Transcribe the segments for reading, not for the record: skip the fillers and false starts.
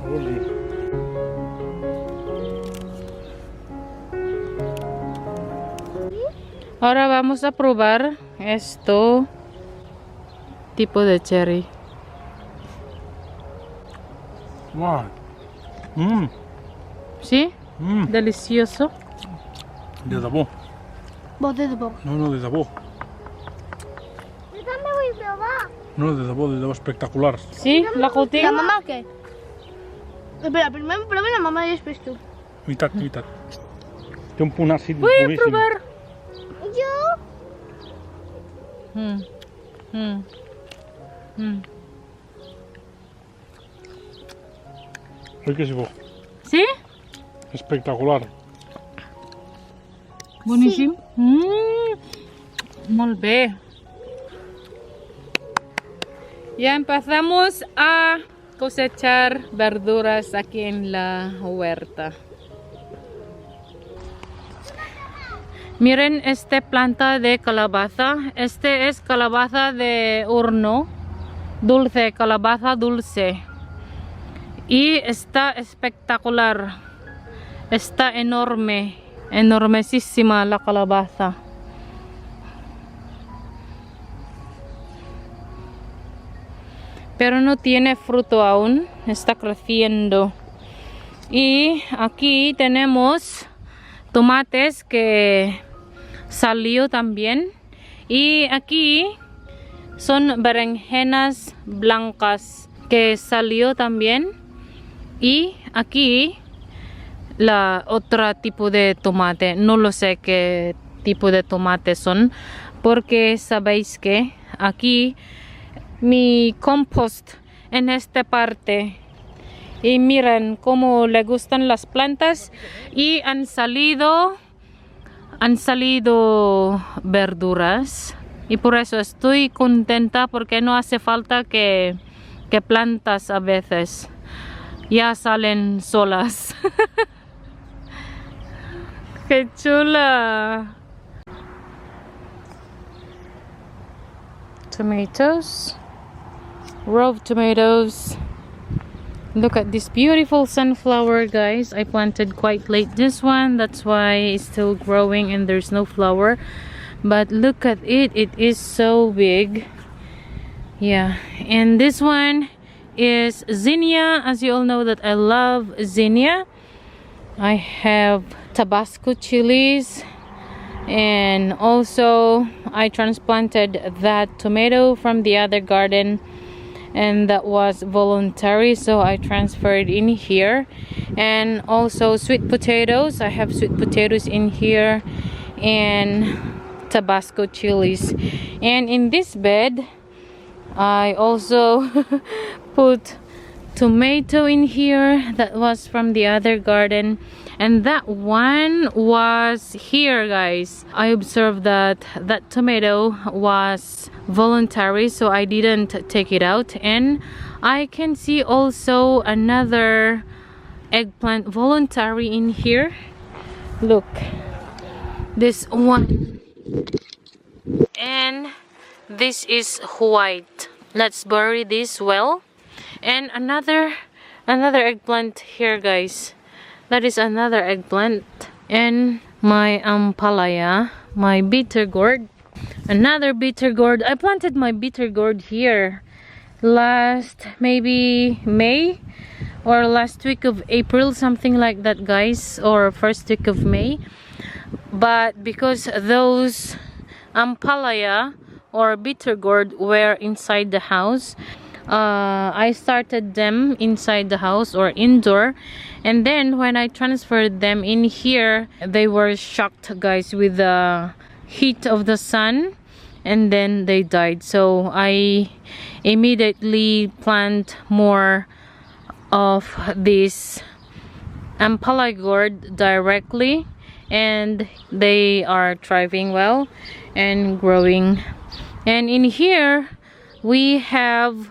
Holy. Ahora vamos a probar esto tipo de cherry. Wow. Mmm. ¿Sí? Mmm. Delicioso. De debò. Vos de debò. No, de debò. Jo també vull provar. No, de debò espectacular. ¿Sí? ¿La La cotina? mamà què? Espera, primer em prova la mamà i després tu. Veritat, veritat. Té un punt àcid Voy a boníssim. probar. Jo? Mm. Mm. Mm. Oi que és bo? ¿Sí? Espectacular. Boníssim. Molt bé. Ya empezamos a cosechar verduras aquí en la huerta. Miren esta planta de calabaza. Este es calabaza de horno. Dulce, calabaza dulce. Y está espectacular. Está enorme. Enormesísima la calabaza. Pero no tiene fruto aún. Está creciendo. Y aquí tenemos tomates que salió también. Y aquí son berenjenas blancas que salió también. Y aquí la otra tipo de tomate. No lo sé qué tipo de tomate son. Porque sabéis que aquí mi compost en esta parte. Y miren cómo le gustan las plantas. Y han salido verduras. Y por eso estoy contenta porque no hace falta que plantas a veces. Ya salen solas. ¡Qué chula! Tomatoes. Row of tomatoes. Look at this beautiful sunflower, guys. I planted quite late this one. That's why it's still growing and there's no flower. But look at it. It is so big. Yeah. And this one is zinnia. As you all know that I love zinnia. I have Tabasco chilies. And also I transplanted that tomato from the other garden. And that was voluntary, so I transferred in here. And also sweet potatoes. I have sweet potatoes in here. And Tabasco chilies. And in this bed I also put tomato in here that was from the other garden, and that one was here, guys. I observed that that tomato was voluntary, so I didn't take it out. And I can see also another eggplant voluntary in here. Look, this one, and this is white. Let's bury this well. And another eggplant here, guys. That is another eggplant. And my ampalaya, my bitter gourd, another bitter gourd. I planted my bitter gourd here last maybe May or last week of April, something like that, guys, or first week of May. But because those ampalaya or bitter gourd were inside the house, I started them inside the house or indoor, and then when I transferred them in here, they were shocked, guys, with the heat of the sun, and then they died. So I immediately plant more of this ampalaya gourd directly, and they are thriving well and growing. And in here we have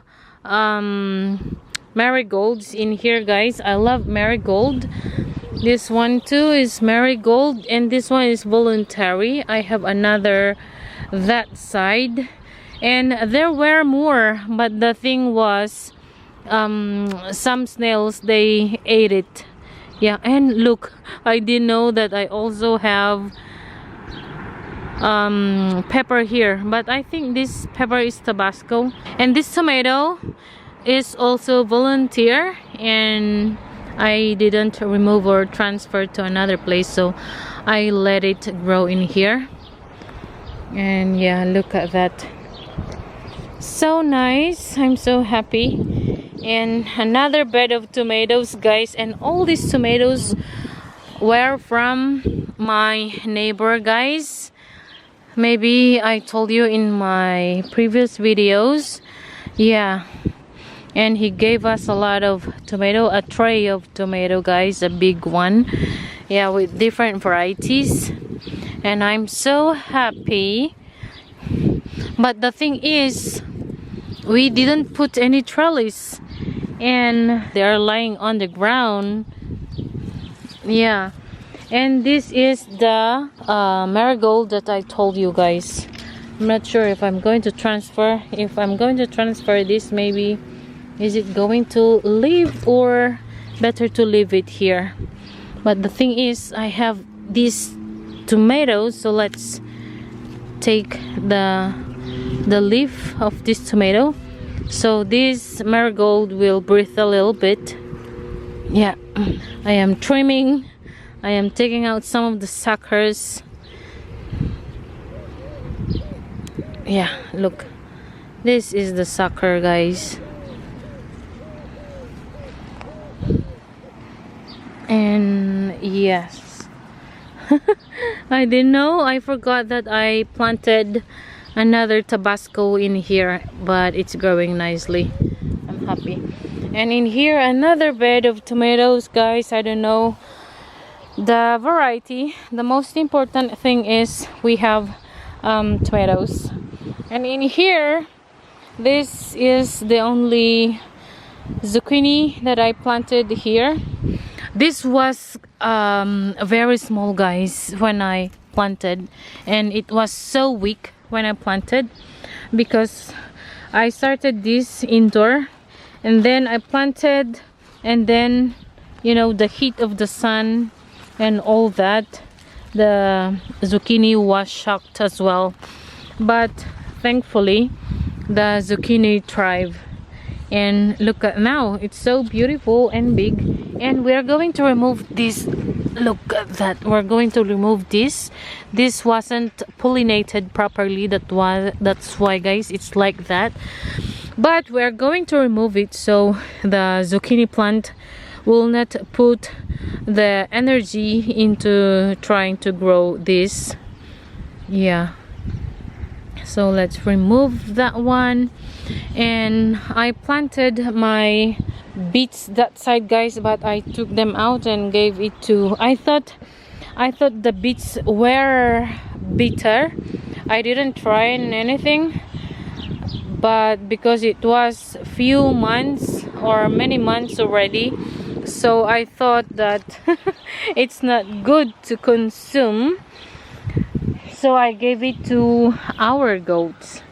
marigolds in here, guys. I love marigold. This one too is marigold, and this one is voluntary. I have another that side, And there were more, but the thing was, some snails, they ate it. Yeah, and look, I didn't know that I also have pepper here, but I think this pepper is Tabasco. And this tomato is also volunteer, and I didn't remove or transfer to another place, so I let it grow in here. And yeah, look at that, so nice. I'm so happy. And another bed of tomatoes, guys, and all these tomatoes were from my neighbor, guys. Maybe I told you in my previous videos. Yeah, and he gave us a lot of tomato, a tray of tomato, guys, a big one. Yeah, with different varieties, and I'm so happy. But the thing is, we didn't put any trellis, and they are lying on the ground. Yeah, and this is the marigold that I told you, guys. I'm not sure if I'm going to transfer. If I'm going to transfer this, maybe is it going to live, or better to leave it here? But the thing is, I have these tomatoes, so let's take the leaf of this tomato. So this marigold will breathe a little bit. Yeah, I am trimming. I am taking out some of the suckers. Yeah, look, this is the sucker, guys. And yes, I didn't know, I forgot that I planted another Tabasco in here, but it's growing nicely. I'm happy. And in here, another bed of tomatoes, guys. I don't know the variety. The most important thing is we have tomatoes. And in here, this is the only zucchini that I planted here. This was very small, guys, when I planted, and it was so weak when I planted, because I started this indoor, and then I planted, and then, you know, the heat of the sun and all that, the zucchini was shocked as well. But thankfully the zucchini thrived, and look at now, it's so beautiful and big. And we're going to remove this. Look at that, we're going to remove this. This wasn't pollinated properly, that's why, guys, it's like that. But we're going to remove it, so the zucchini plant will not put the energy into trying to grow this. Yeah, so let's remove that one. And I planted my beets that side, guys, but I took them out and gave it to, I thought the beets were bitter. I didn't try anything, but because it was few months or many months already, so I thought that it's not good to consume, so I gave it to our goats.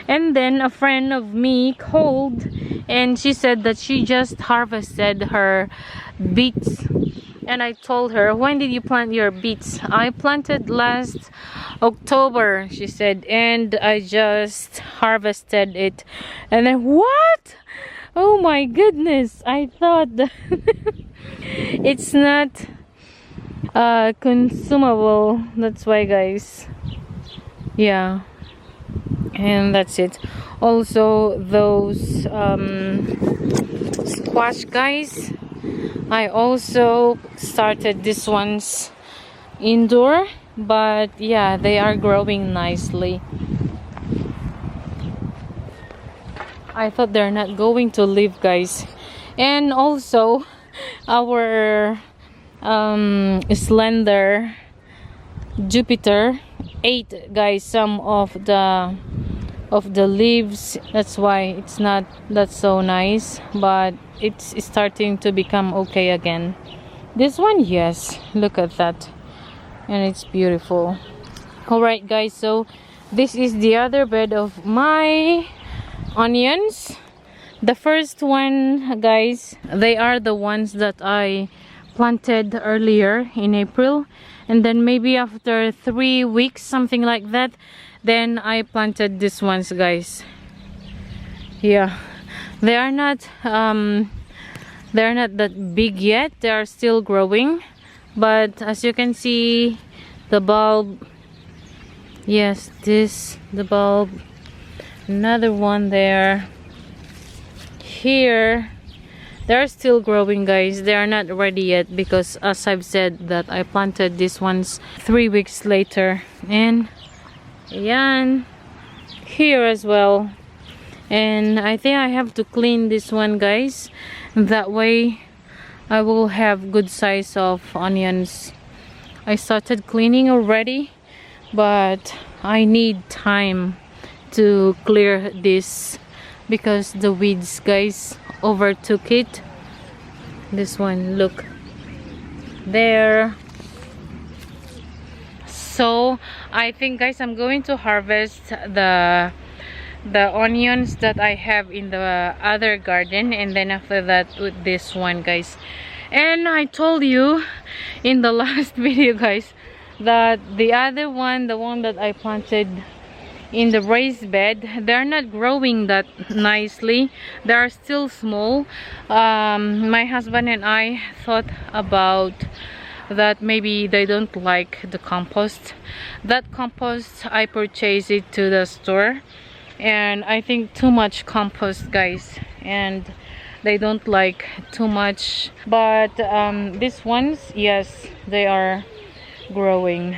And then a friend of me called, and she said that she just harvested her beets. And I told her, when did you plant your beets? I planted last October, she said, and I just harvested it. And then, what? Oh my goodness, I thought that it's not consumable. That's why, guys. Yeah, and that's it. Also, those squash, guys, I also started these ones indoor, but yeah, they are growing nicely. I thought they're not going to live, guys. And also our slender Jupiter ate, guys, some of the leaves. That's why it's not that so nice, but it's starting to become okay again. This one, yes, look at that, and it's beautiful. All right, guys, so this is the other bed of my onions. The first one, guys, they are the ones that I planted earlier in April, and then maybe after 3 weeks, something like that, then I planted these ones, guys. Yeah, they are not that big yet. They are still growing, but as you can see, the bulb, yes, this, the bulb, another one there, here, they're still growing, guys. They are not ready yet because, as I've said, that I planted these ones 3 weeks later. And yan, here as well. And I think I have to clean this one, guys. That way I will have good size of onions. I started cleaning already, but I need time to clear this because the weeds, guys, overtook it. This one, look there. So I think, guys, I'm going to harvest the onions that I have in the other garden, and then after that with this one, guys. And I told you in the last video, guys, that the other one, the one that I planted in the raised bed, they're not growing that nicely. They are still small. My husband and I thought about that maybe they don't like the compost. That compost, I purchased it to the store, and I think too much compost, guys, and they don't like too much. But these ones, yes, they are growing.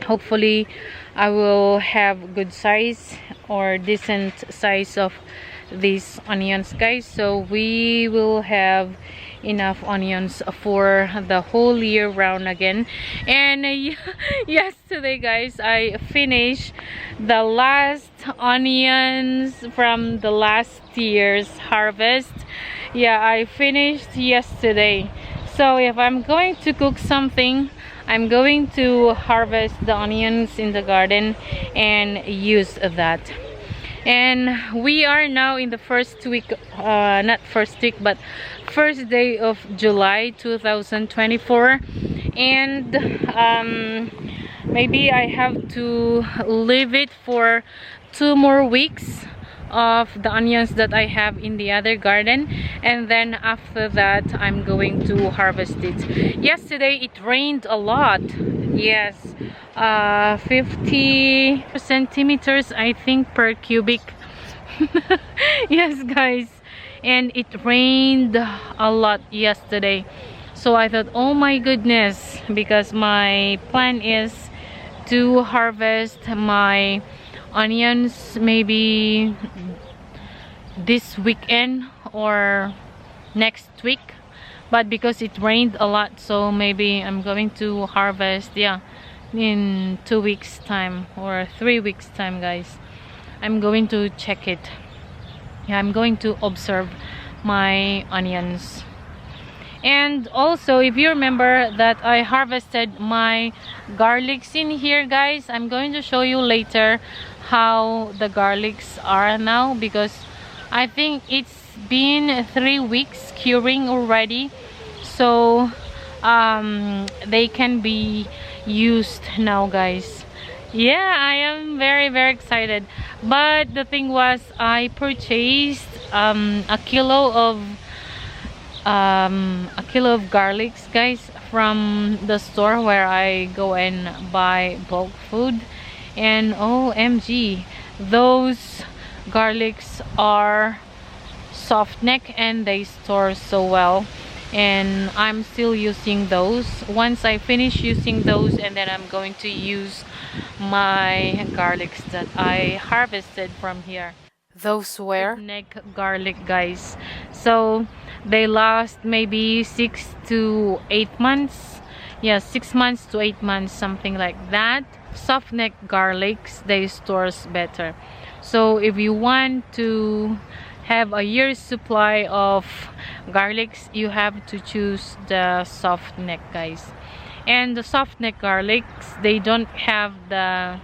Hopefully I will have good size or decent size of these onions, guys, so we will have enough onions for the whole year round again. And yesterday, guys, I finished the last onions from the last year's harvest. Yeah, I finished yesterday. So if I'm going to cook something, I'm going to harvest the onions in the garden and use that. And we are now in the first week, not first week, but first day of July 2024. And maybe I have to leave it for 2 more weeks of the onions that I have in the other garden, and then after that I'm going to harvest it. Yesterday it rained a lot. Yes, 50 centimeters, I think, per cubic. Yes, guys, and it rained a lot yesterday. So I thought, oh my goodness, because my plan is to harvest my onions maybe this weekend or next week, but because it rained a lot, so maybe I'm going to harvest, yeah, in 2 weeks time or 3 weeks time, guys. I'm going to check it. Yeah, I'm going to observe my onions. And also, if you remember that I harvested my garlics in here, guys, I'm going to show you later how the garlics are now, because I think it's been 3 weeks curing already, so they can be used now, guys. Yeah, I am very excited. But the thing was, I purchased a kilo of garlics, guys, from the store where I go and buy bulk food. And OMG, those garlics are soft neck and they store so well, and I'm still using those. Once I finish using those, and then I'm going to use my garlics that I harvested from here. Those were neck garlic, guys, so they last maybe 6 to 8 months. Yeah, 6 months to 8 months, something like that. Soft neck garlics, they stores better. So if you want to have a year's supply of garlics, you have to choose the soft neck, guys. And the soft neck garlics, they don't have the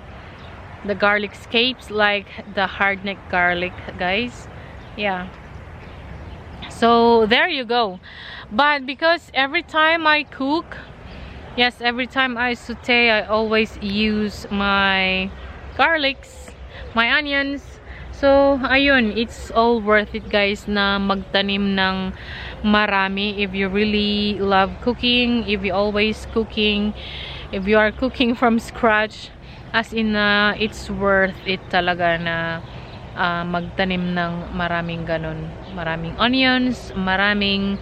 the garlic scapes, like the hard-neck garlic, guys. Yeah. So there you go. But because every time I cook, yes, every time I saute, I always use my garlics, my onions. So ayun, it's all worth it, guys, na magtanim ng marami if you really love cooking, if you always cooking, if you are cooking from scratch, as in it's worth it talaga na magtanim ng maraming ganon, maraming onions, maraming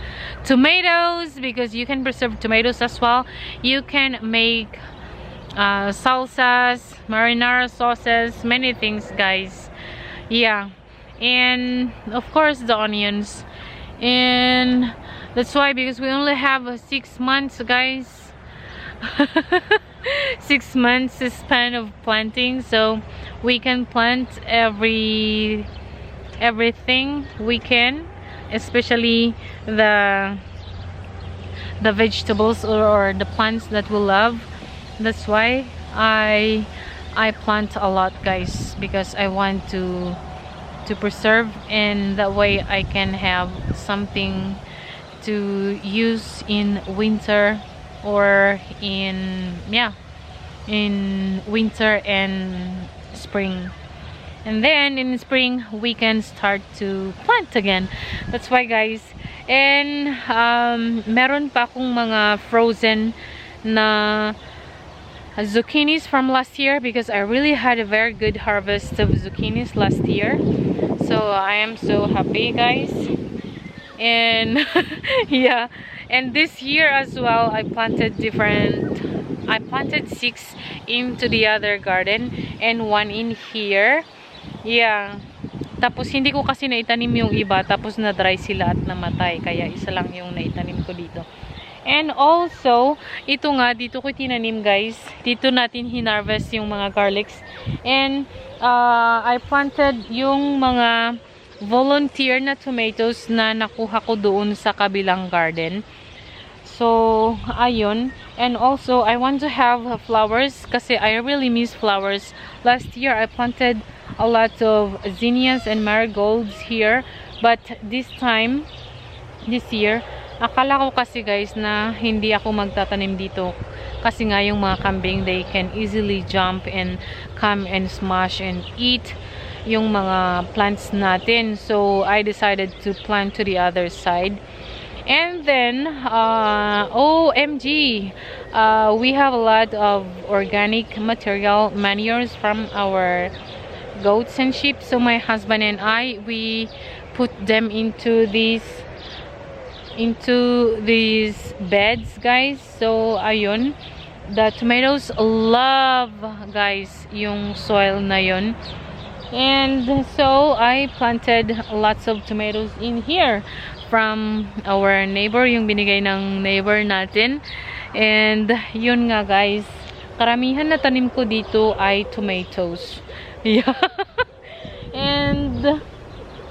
tomatoes, because you can preserve tomatoes as well. You can make salsas, marinara sauces, many things, guys. Yeah, and of course the onions. And that's why, because we only have 6 months, guys. 6 months span of planting, so we can plant everything we can, especially the vegetables or the plants that we love. That's why I plant a lot, guys, because I want to preserve, and that way I can have something to use in winter, or in winter and spring. And then in spring we can start to plant again. That's why, guys. And meron pa akong mga frozen na zucchinis from last year, because I really had a very good harvest of zucchinis last year. So I am so happy, guys. And yeah, and this year as well, I planted 6 into the other garden and 1 in here. Yeah, tapos hindi ko kasi naitanim yung iba, tapos na dry sila at namatay, kaya isa lang yung naitanim ko dito. And also, ito nga, dito ko tinanim, guys. Dito natin hinarvest yung mga garlics. And I planted yung mga volunteer na tomatoes na nakuha ko doon sa kabilang garden. So, ayun. And also, I want to have flowers kasi I really miss flowers. Last year, I planted a lot of zinnias and marigolds here. But this year, akala ko kasi, guys, na hindi ako magtatanim dito. Kasi nga yung mga kambing, they can easily jump and come and smash and eat yung mga plants natin. So, I decided to plant to the other side. And then, OMG, we have a lot of organic material, manures from our goats and sheep. So, my husband and I, we put them into these beds, guys. So ayun, the tomatoes love, guys, yung soil na yun. And so I planted lots of tomatoes in here from our neighbor, yung binigay ng neighbor natin. And yun nga, guys, karamihan na tanim ko dito ay tomatoes. Yeah. And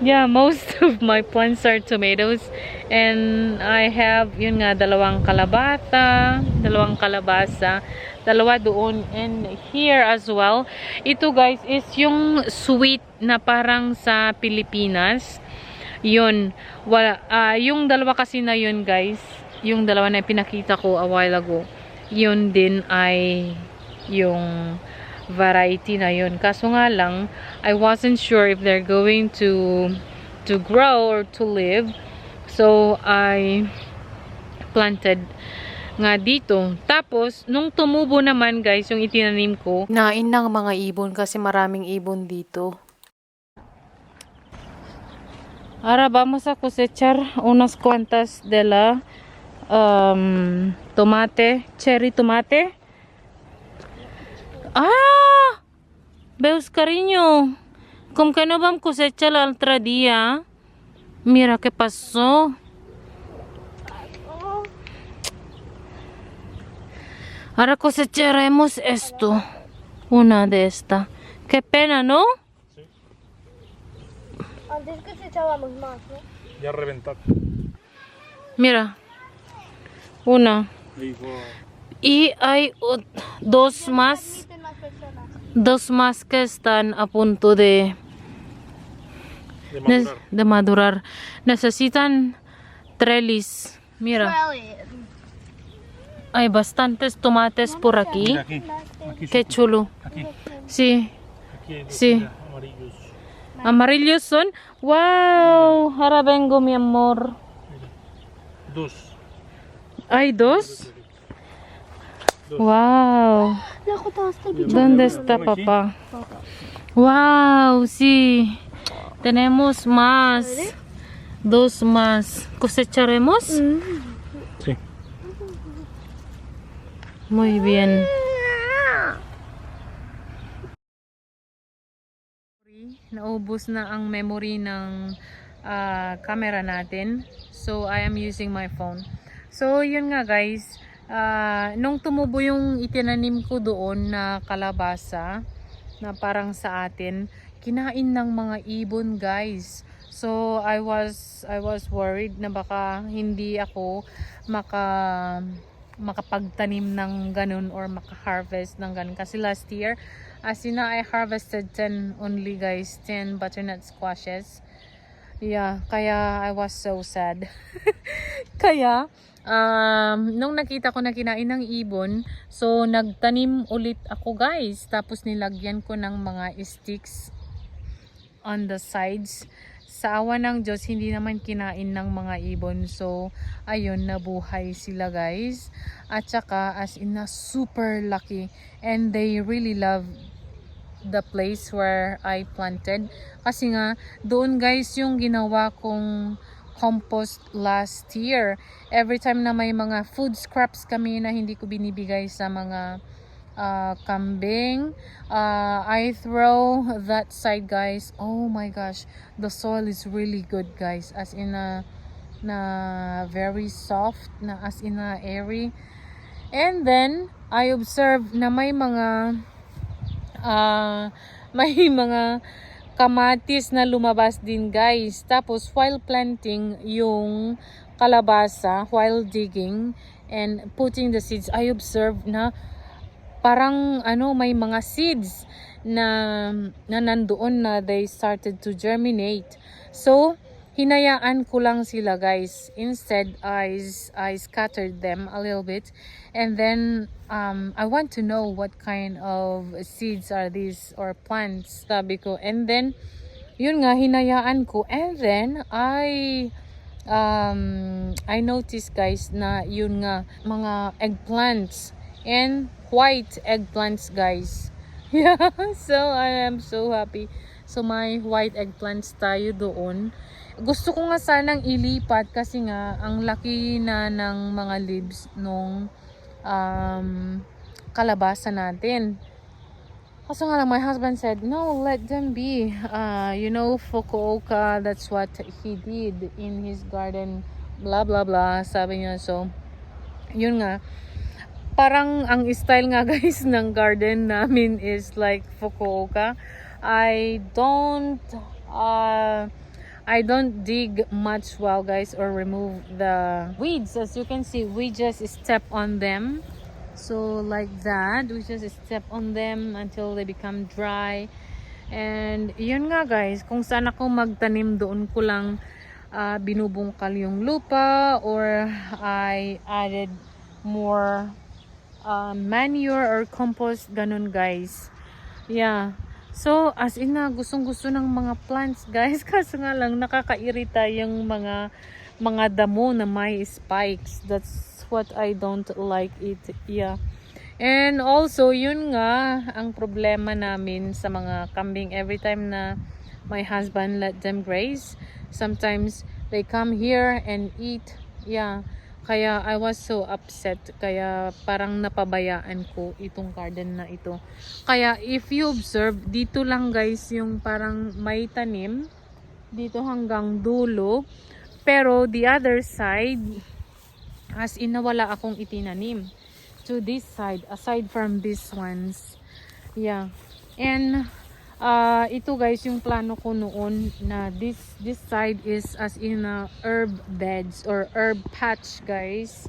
yeah, most of my plants are tomatoes. And I have, yun nga, dalawang kalabasa, dalawa doon, and here as well. Ito, guys, is yung sweet na parang sa Pilipinas. Yun. Yung dalawa kasi na yun, guys, yung dalawa na pinakita ko a while ago, yun din ay yung variety na yun. Kaso nga lang, I wasn't sure if they're going to grow or to live. So, I planted nga dito. Tapos, nung tumubo naman, guys, yung itinanim ko, nain ng mga ibon kasi maraming ibon dito. Ahora vamos a cosechar unas cuantas de la tomate, cherry tomate. Ah! Veus, cariño, como que no vamos a cosechar el otro día. Mira qué pasó. Ahora cosecharemos esto. Una de esta. Qué pena, ¿no? Sí. Antes cosechábamos más, ¿no? Ya reventado. Mira. Una. Digo, Y hay 2 más. Existen más personas. dos más que están a punto De de madurar. Necesitan trelis. Mira, Really? hay bastantes tomates por aquí. Mira aquí. Aquí, Qué chulo. aquí. Sí, Aquí hay dos, Sí. mira, amarillos. amarillos son. Wow, ahora vengo, mi amor. Dos. ¿Hay dos? Dos. Wow. Look at those baby. ¿Dónde está papá? Wow, sí. Tenemos más. Dos más. ¿Cosecharemos? Sí. Muy bien. Naubos na ang memory ng camera natin. So, I am using my phone. So, yun nga guys. Nung tumubo yung itinanim ko doon na kalabasa, na parang sa atin, kinain ng mga ibon guys. So, I was worried na baka hindi ako makapagtanim ng ganun or maka-harvest ng ganun. Kasi last year, as in I harvested 10 only guys, 10 butternut squashes. Yeah, kaya I was so sad. Kaya, nung nakita ko na kinain ng ibon, so nagtanim ulit ako guys. Tapos nilagyan ko ng mga sticks on the sides. Sa awa ng Diyos, hindi naman kinain ng mga ibon. So, ayun, nabuhay sila guys. At saka, as in na super lucky. And they really love the place where I planted. Kasi nga, doon guys yung ginawa kong compost last year. Every time na may mga food scraps kami na hindi ko binibigay sa mga kambing, I throw that side guys. Oh my gosh, the soil is really good guys, as in na very soft, na as in airy. And then I observed na may mga kamatis na lumabas din guys. Tapos while planting yung kalabasa, while digging and putting the seeds, I observed na parang may mga seeds na nandoon na they started to germinate. So, hinayaan ko lang sila guys. Instead, I scattered them a little bit. And then, I want to know what kind of seeds are these or plants, sabi ko. And then, yun nga, hinayaan ko. And then, I noticed guys na yun nga, mga eggplants and white eggplants guys. Yeah, so I am so happy. So may white eggplants tayo doon. Gusto ko nga sanang ilipat kasi nga ang laki na ng mga leaves nung kalabasa natin. Kaso nga lang, my husband said, no, let them be. Fukuoka, that's what he did in his garden. Blah, blah, blah. Sabi niya, so, yun nga. Parang ang style nga guys ng garden namin is like Fukuoka. I don't dig much well guys or remove the weeds. As you can see, we just step on them. So like that, we just step on them until they become dry. And yun nga guys, kung saan ako magtanim, doon ko lang binubungkal yung lupa, or I added more manure or compost, ganun guys. Yeah, so as in na gustong-gusto ng mga plants guys, kaso nga lang nakakairita yung mga damo na may spikes. That's what I don't like it. Yeah, and also yun nga ang problema namin sa mga kambing. Every time na my husband let them graze, sometimes they come here and eat. Yeah, kaya I was so upset. Kaya parang napabayaan ko itong garden na ito. Kaya if you observe, dito lang guys yung parang may tanim. Dito hanggang dulo. Pero the other side, as in wala akong itinanim. To this side, aside from these ones. Yeah. And ito guys yung plano ko noon na this side is as in herb beds or herb patch guys.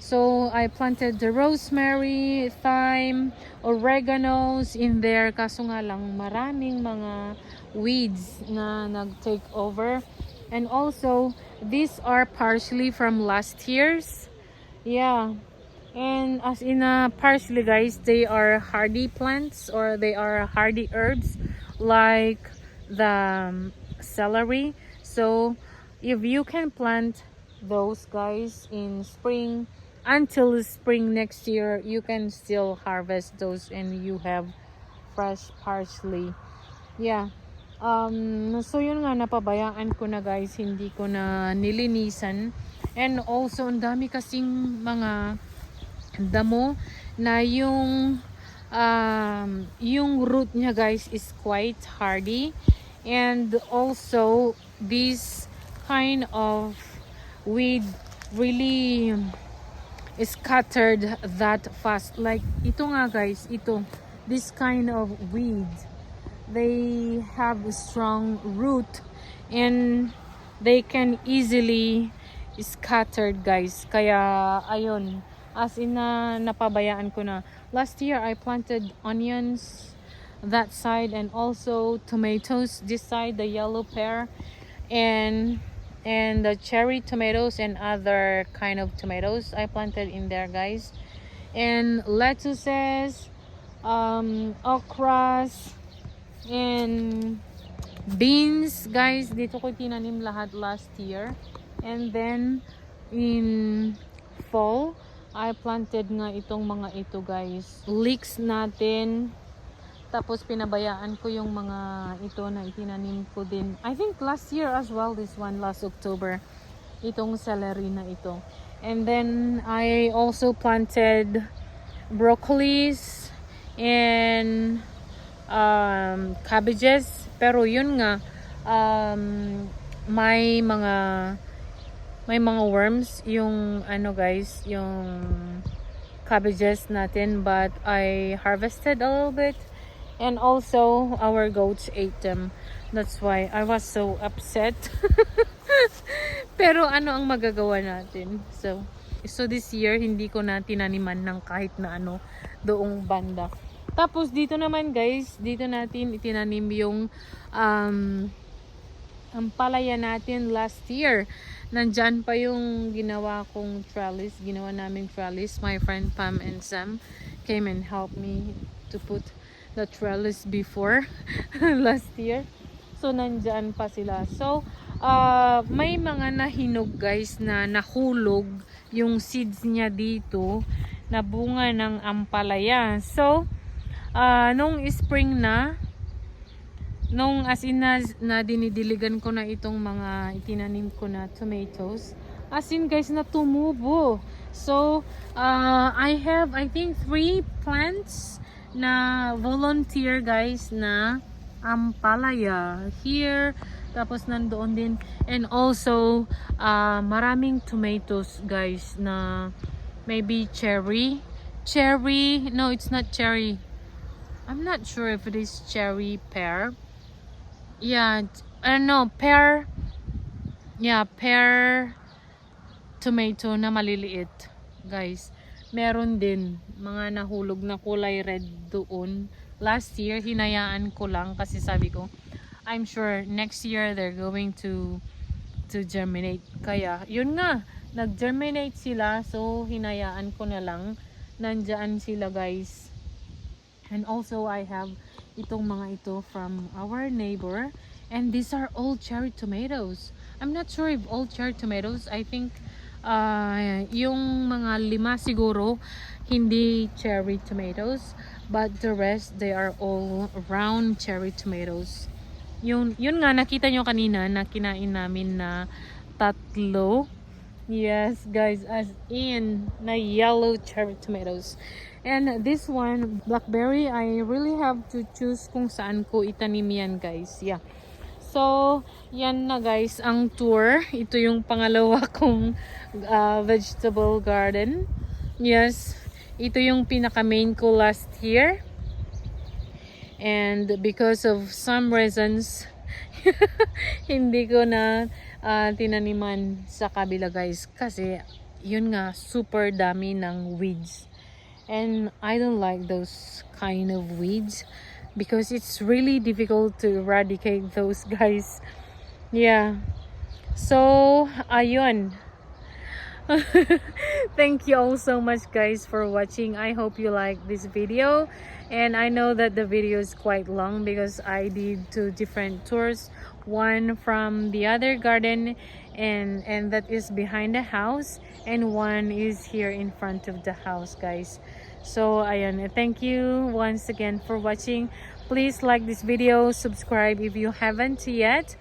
So I planted the rosemary, thyme, oreganos in there. Kaso nga lang maraming mga weeds na nag-take over. And also, these are partially from last year's. Yeah. And as in partially, guys, they are hardy plants or they are hardy herbs like the celery. So if you can plant those, guys, in spring until spring next year, you can still harvest those and you have fresh parsley. Yeah. So yun nga, napabayaan ko na, guys, hindi ko na nilinisan. And also ang dami kasing mga damo na yung root niya, guys, is quite hardy. And also this kind of weed really scattered that fast. Like ito nga, guys, this kind of weed, they have a strong root and they can easily scattered, guys. Kaya ayun, as in napabayaan ko na. Last year I planted onions that side and also tomatoes this side, the yellow pear and the cherry tomatoes and other kind of tomatoes I planted in there, guys. And lettuces, okras, and beans, guys. Dito ko tinanim lahat last year. And then in fall, I planted nga itong mga ito, guys. Leeks natin. Tapos pinabayaan ko yung mga ito na itinanim ko din. I think last year as well, this one, last October. Itong celery na ito. And then I also planted broccolis and cabbages. Pero yun nga, may mga worms yung ano, guys, yung cabbages natin, but I harvested a little bit. And also, our goats ate them. That's why I was so upset. Pero ano ang magagawa natin? So this year, hindi ko na tinaniman ng kahit na ano doong banda. Tapos dito naman, guys, dito natin itinanim yung ampalaya natin last year. Nandyan pa yung ginawa kong trellis. Ginawa namin trellis. My friend Pam and Sam came and helped me to put the trellis before last year. So nandyan pa sila. So may mga nahinog, guys, na nahulog yung seeds niya dito na bunga ng ampalaya. So nung spring na, nung as in na dinidiligan ko na itong mga itinanim ko na tomatoes, as in, guys, na tumubo. So I have, I think, 3 plants na volunteer, guys, na ampalaya here. Tapos nandoon din. And also maraming tomatoes, guys, na maybe cherry. No, it's not cherry. I'm not sure if it is cherry pear. Yeah, I don't know, pear. Yeah, pear tomato na maliliit, guys. Meron din mga nahulog na kulay red doon. Last year, hinayaan ko lang kasi sabi ko, I'm sure next year they're going to germinate. Kaya, yun nga, nag-germinate sila. So, hinayaan ko na lang. Nandyan sila, guys. And also, I have itong mga ito from our neighbor. And these are all cherry tomatoes. I'm not sure if all cherry tomatoes. I think yung mga 5 siguro hindi cherry tomatoes, but the rest, they are all round cherry tomatoes. Yun nga, nakita nyo kanina na kinain namin na 3. Yes, guys, as in na yellow cherry tomatoes. And this one, blackberry, I really have to choose kung saan ko itanim yan, guys. Yeah. So, yan na, guys, ang tour. Ito yung pangalawa kong vegetable garden. Yes, ito yung pinaka-main ko last year. And because of some reasons, hindi ko na tinaniman sa kabila, guys. Kasi yun nga, super dami ng weeds. And I don't like those kind of weeds because it's really difficult to eradicate those guys. Yeah. So, ayun. Thank you all so much guys for watching. I hope you like this video, and I know that the video is quite long because I did 2 different tours, one from the other garden and that is behind the house, and one is here in front of the house guys. So ayun, thank you once again for watching. Please like this video, subscribe if you haven't yet.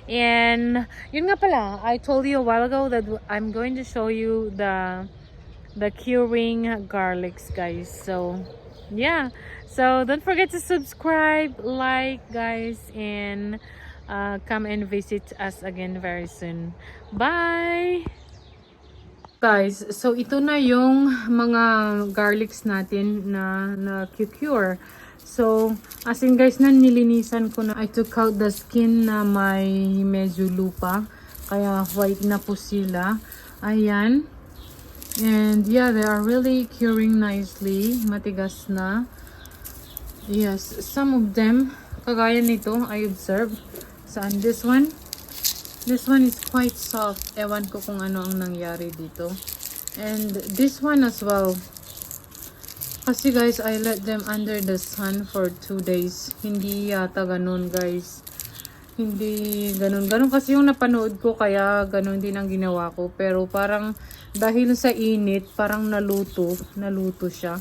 And yun nga pala, I told you a while ago that I'm going to show you the curing garlics guys. So yeah, so don't forget to subscribe, like guys, and come and visit us again very soon. Bye guys. So ito na yung mga garlics natin na cure. So, as in guys, nilinisan ko na. I took out the skin na may medyo lupa. Kaya white na po sila. Ayan. And yeah, they are really curing nicely. Matigas na. Yes, some of them, kagaya nito, I observed. Saan? This one? This one is quite soft. Ewan ko kung ano ang nangyari dito. And this one as well. Kasi guys, I let them under the sun for 2 days. Hindi yata ganun guys. Hindi ganun. Ganun kasi yung napanood ko, kaya ganun din ang ginawa ko. Pero parang dahil sa init, parang naluto siya.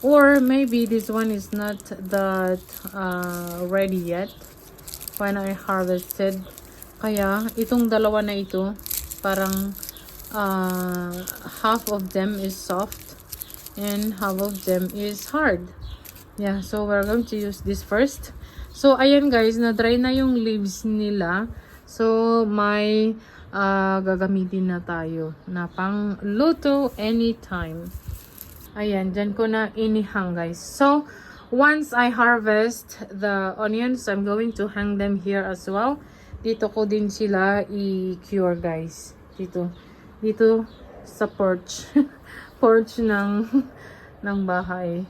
Or maybe this one is not that ready yet when I harvested. Kaya itong dalawa na ito, parang half of them is soft and half of them is hard. Yeah, so we're going to use this first. So ayan guys, na-dry na yung leaves nila. So may gagamitin na tayo na pang luto anytime. Ayan, dyan ko na inihang guys. So once I harvest the onions, I'm going to hang them here as well. Dito ko din sila i-cure guys. Dito sa porch. Porch ng bahay.